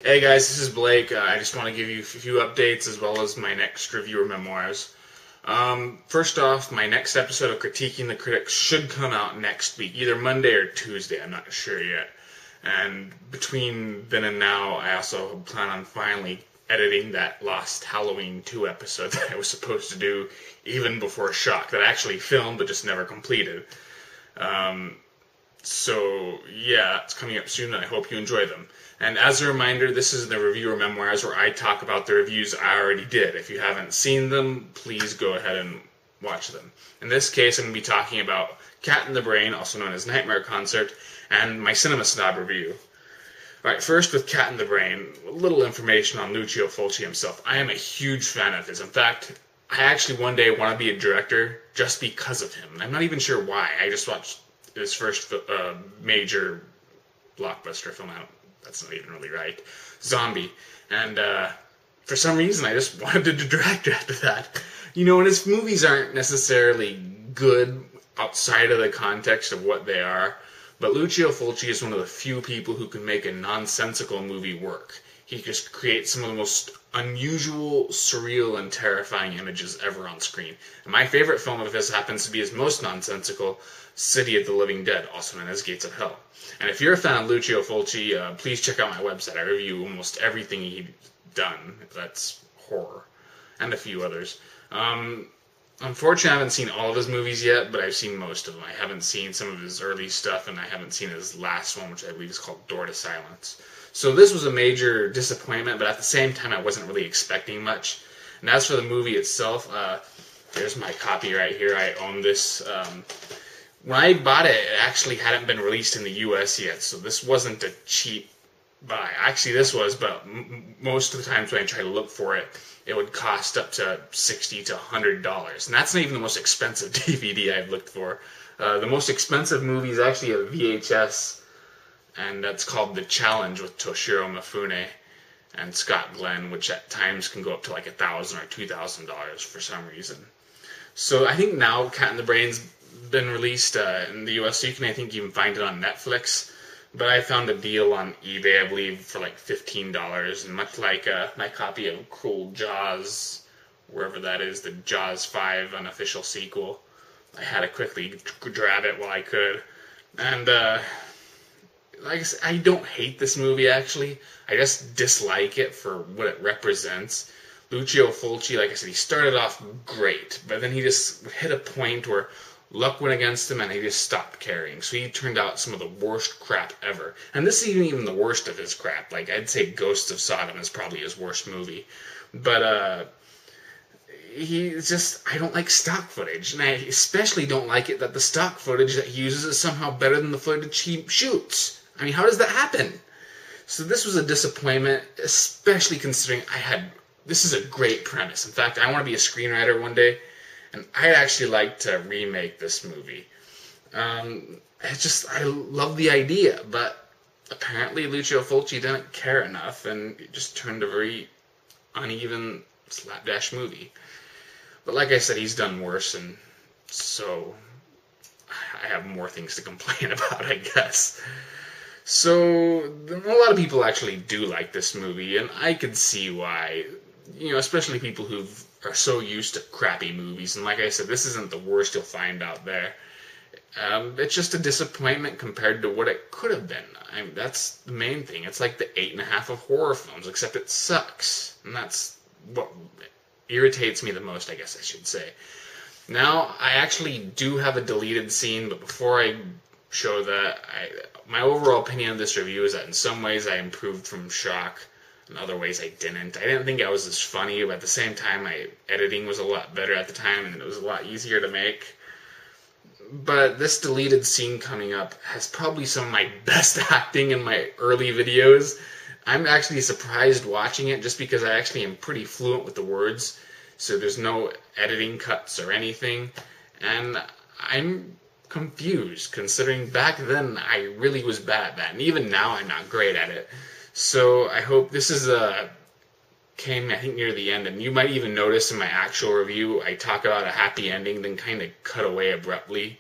Hey guys, this is Blake. I just want to give you a few updates as well as my next review of Memoirs. First off, my next episode of Critiquing the Critics should come out next week, either Monday or Tuesday, I'm not sure yet. And between then and now, I also plan on finally editing that Lost Halloween 2 episode that I was supposed to do even before Shock, that I actually filmed but just never completed. So, yeah, it's coming up soon, and I hope you enjoy them. And as a reminder, this is the Reviewer Memoirs where I talk about the reviews I already did. If you haven't seen them, please go ahead and watch them. In this case, I'm going to be talking about Cat in the Brain, also known as Nightmare Concert, and my Cinema Snob review. Alright, first with Cat in the Brain, a little information on Lucio Fulci himself. I am a huge fan of his. In fact, I actually one day want to be a director just because of him. I'm not even sure why. I just watched his first major blockbuster film out. That's not even really right. Zombie. And for some reason, I just wanted to direct after that. You know, and his movies aren't necessarily good outside of the context of what they are, but Lucio Fulci is one of the few people who can make a nonsensical movie work. He just creates some of the most unusual, surreal, and terrifying images ever on screen. And my favorite film of his happens to be his most nonsensical, City of the Living Dead, also known as Gates of Hell. And if you're a fan of Lucio Fulci, please check out my website. I review almost everything he's done. That's horror. And a few others. Unfortunately, I haven't seen all of his movies yet, but I've seen most of them. I haven't seen some of his early stuff, and I haven't seen his last one, which I believe is called Door to Silence. So this was a major disappointment, but at the same time, I wasn't really expecting much. And as for the movie itself, there's my copy right here. I own this. When I bought it, it actually hadn't been released in the U.S. yet, so this wasn't a cheap buy. Actually, this was, but most of the times when I try to look for it, it would cost up to $60 to $100. And that's not even the most expensive DVD I've looked for. The most expensive movie is actually a VHS, and that's called The Challenge with Toshiro Mifune and Scott Glenn, which at times can go up to like $1,000 or $2,000 for some reason. So I think now Cat in the Brain's been released in the US, so you can, I think, even find it on Netflix. But I found a deal on eBay, I believe, for like $15, and much like my copy of Cruel Jaws, wherever that is, the Jaws 5 unofficial sequel, I had to quickly grab it while I could. And like I said, I don't hate this movie, actually. I just dislike it for what it represents. Lucio Fulci, like I said, he started off great, but then he just hit a point where luck went against him and he just stopped caring. So he turned out some of the worst crap ever. And this isn't even the worst of his crap. Like, I'd say Ghosts of Sodom is probably his worst movie. But, he's just, I don't like stock footage. And I especially don't like it that the stock footage that he uses is somehow better than the footage he shoots. I mean, how does that happen? So this was a disappointment, especially considering this is a great premise. In fact, I want to be a screenwriter one day. And I'd actually like to remake this movie. I love the idea, but apparently Lucio Fulci didn't care enough, and it just turned a very uneven slapdash movie. But like I said, he's done worse, and so I have more things to complain about, I guess. So a lot of people actually do like this movie, and I could see why. You know, especially people who are so used to crappy movies. And like I said, this isn't the worst you'll find out there. It's just a disappointment compared to what it could have been. I mean, that's the main thing. It's like the 8.5 of horror films, except it sucks. And that's what irritates me the most, I guess I should say. Now, I actually do have a deleted scene, but before I show that, my overall opinion of this review is that in some ways I improved from Shock. In other ways, I didn't. I didn't think I was as funny, but at the same time, my editing was a lot better at the time, and it was a lot easier to make. But this deleted scene coming up has probably some of my best acting in my early videos. I'm actually surprised watching it, just because I actually am pretty fluent with the words, so there's no editing cuts or anything. And I'm confused, considering back then I really was bad at that, and even now I'm not great at it. So I hope this came, I think, near the end, and you might even notice in my actual review, I talk about a happy ending, then kind of cut away abruptly,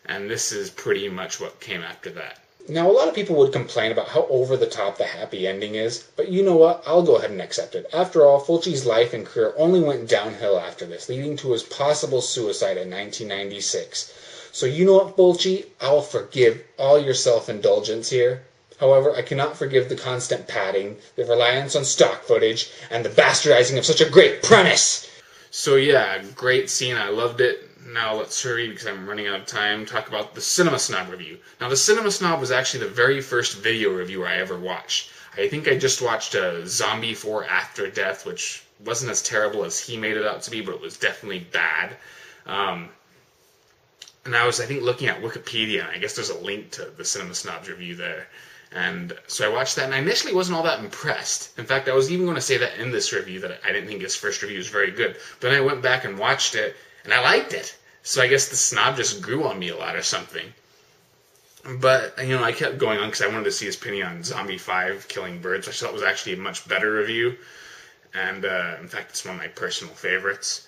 and this is pretty much what came after that. Now, a lot of people would complain about how over-the-top the happy ending is, but you know what? I'll go ahead and accept it. After all, Fulci's life and career only went downhill after this, leading to his possible suicide in 1996. So you know what, Fulci? I'll forgive all your self-indulgence here. However, I cannot forgive the constant padding, the reliance on stock footage, and the bastardizing of such a great premise! So yeah, great scene. I loved it. Now let's hurry, because I'm running out of time, talk about the Cinema Snob review. Now the Cinema Snob was actually the very first video review I ever watched. I think I just watched Zombie 4 After Death, which wasn't as terrible as he made it out to be, but it was definitely bad. And I was, I think, looking at Wikipedia, and I guess there's a link to the Cinema Snob's review there. And so I watched that, and I initially wasn't all that impressed. In fact, I was even going to say that in this review, that I didn't think his first review was very good. But then I went back and watched it, and I liked it. So I guess the snob just grew on me a lot or something. But, you know, I kept going on because I wanted to see his opinion on Zombie 5, Killing Birds, which I thought was actually a much better review. And, in fact, it's one of my personal favorites.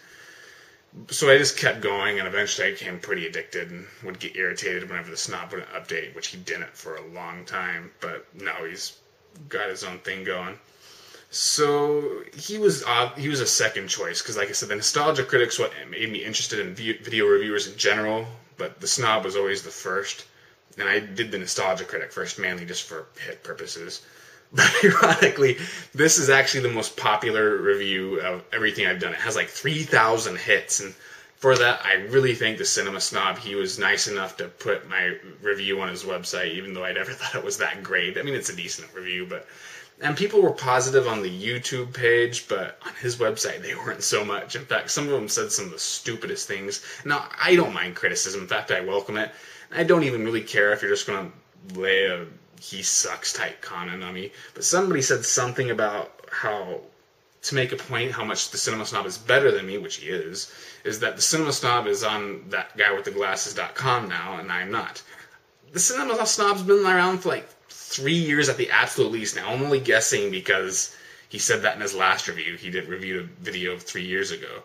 So I just kept going, and eventually I became pretty addicted and would get irritated whenever the snob wouldn't update, which he didn't for a long time. But now he's got his own thing going. So he was a second choice because, like I said, the nostalgia critic's what made me interested in video reviewers in general, but the snob was always the first. And I did the nostalgia critic first, mainly just for hit purposes. But ironically, this is actually the most popular review of everything I've done. It has like 3,000 hits, and for that, I really thank the Cinema Snob. He was nice enough to put my review on his website, even though I never thought it was that great. I mean, it's a decent review, but... And people were positive on the YouTube page, but on his website, they weren't so much. In fact, some of them said some of the stupidest things. Now, I don't mind criticism. In fact, I welcome it. I don't even really care if you're just going to lay a he sucks type comment on me. But somebody said something about how, to make a point how much the Cinema Snob is better than me, which he is that the Cinema Snob is on that guy with the glasses.com now, and I'm not. The Cinema Snob's been around for like 3 years at the absolute least now. I'm only guessing because he said that in his last review. He did review a video 3 years ago.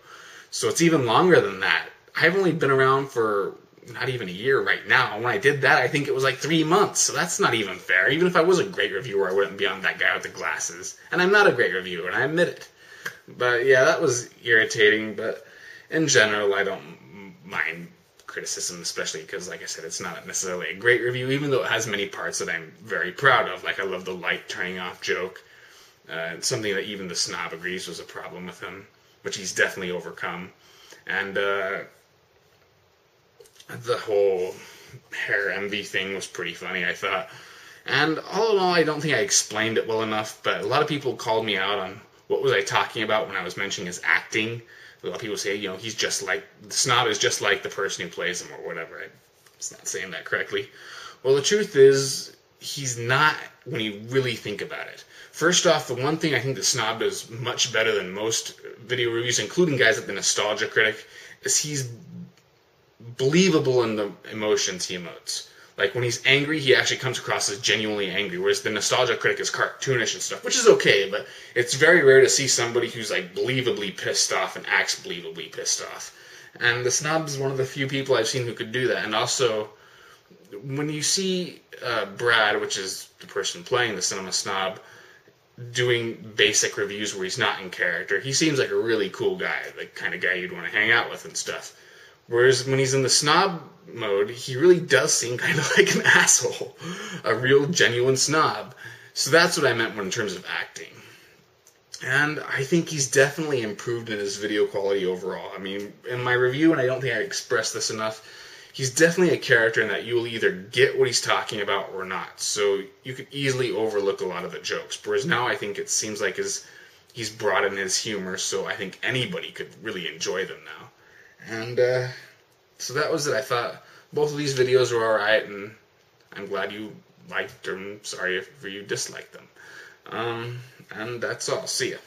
So it's even longer than that. I've only been around for not even a year right now. When I did that, I think it was like 3 months. So that's not even fair. Even if I was a great reviewer, I wouldn't be on that guy with the glasses. And I'm not a great reviewer, and I admit it. But yeah, that was irritating. But in general, I don't mind criticism, especially because, like I said, it's not necessarily a great review, even though it has many parts that I'm very proud of. Like, I love the light turning off joke. Something that even the snob agrees was a problem with him, which he's definitely overcome. And the whole hair envy thing was pretty funny, I thought. And all in all, I don't think I explained it well enough, but a lot of people called me out on what was I talking about when I was mentioning his acting. A lot of people say, you know, he's just like, the snob is just like the person who plays him or whatever. I'm not saying that correctly. Well, the truth is, he's not when you really think about it. First off, the one thing I think the snob does much better than most video reviews, including guys like the Nostalgia Critic, is he's believable in the emotions he emotes. Like, when he's angry, he actually comes across as genuinely angry, whereas the Nostalgia Critic is cartoonish and stuff, which is okay, but it's very rare to see somebody who's, like, believably pissed off and acts believably pissed off. And the Snob is one of the few people I've seen who could do that. And also, when you see Brad, which is the person playing the Cinema Snob, doing basic reviews where he's not in character, he seems like a really cool guy, the kind of guy you'd want to hang out with and stuff. Whereas when he's in the snob mode, he really does seem kind of like an asshole. A real, genuine snob. So that's what I meant in terms of acting. And I think he's definitely improved in his video quality overall. I mean, in my review, and I don't think I expressed this enough, he's definitely a character in that you will either get what he's talking about or not. So you could easily overlook a lot of the jokes. Whereas now I think it seems like he's brought in his humor, so I think anybody could really enjoy them now. And so that was it. I thought both of these videos were alright, and I'm glad you liked them. Sorry if you disliked them. And that's all. See ya.